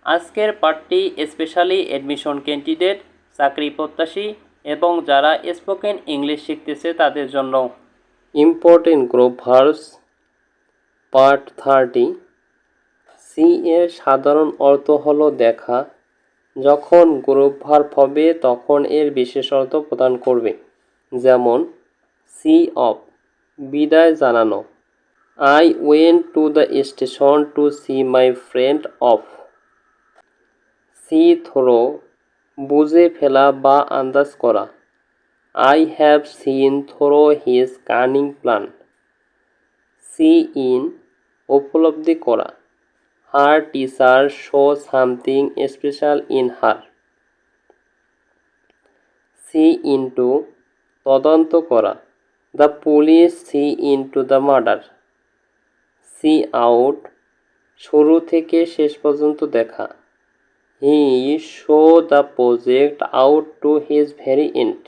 আজকের পাঠটি specially admission candidate, চাকরি প্রত্যাশী এবং যারা স্পোকেন ইংলিশ শিখতেছে তাদের জন্য। Important group verbs part 30। See এর সাধারণ অর্থ হলো দেখা। যখন গ্রুপ ভার্ব হবে তখন এর বিশেষ অর্থ প্রদান করবে। যেমন সি অফ, বিদায় জানানো। I went to the station to see my friend off. See through, বুঝে ফেলা বা আন্দাজ করা। I have seen through his cunning plan. See in, উপলব্ধি করা। Her teacher saw something special in her. See into, তদন্ত করা। The police see into the murder. See out, শুরু থেকে শেষ পর্যন্ত দেখা। He show the project out to his very end.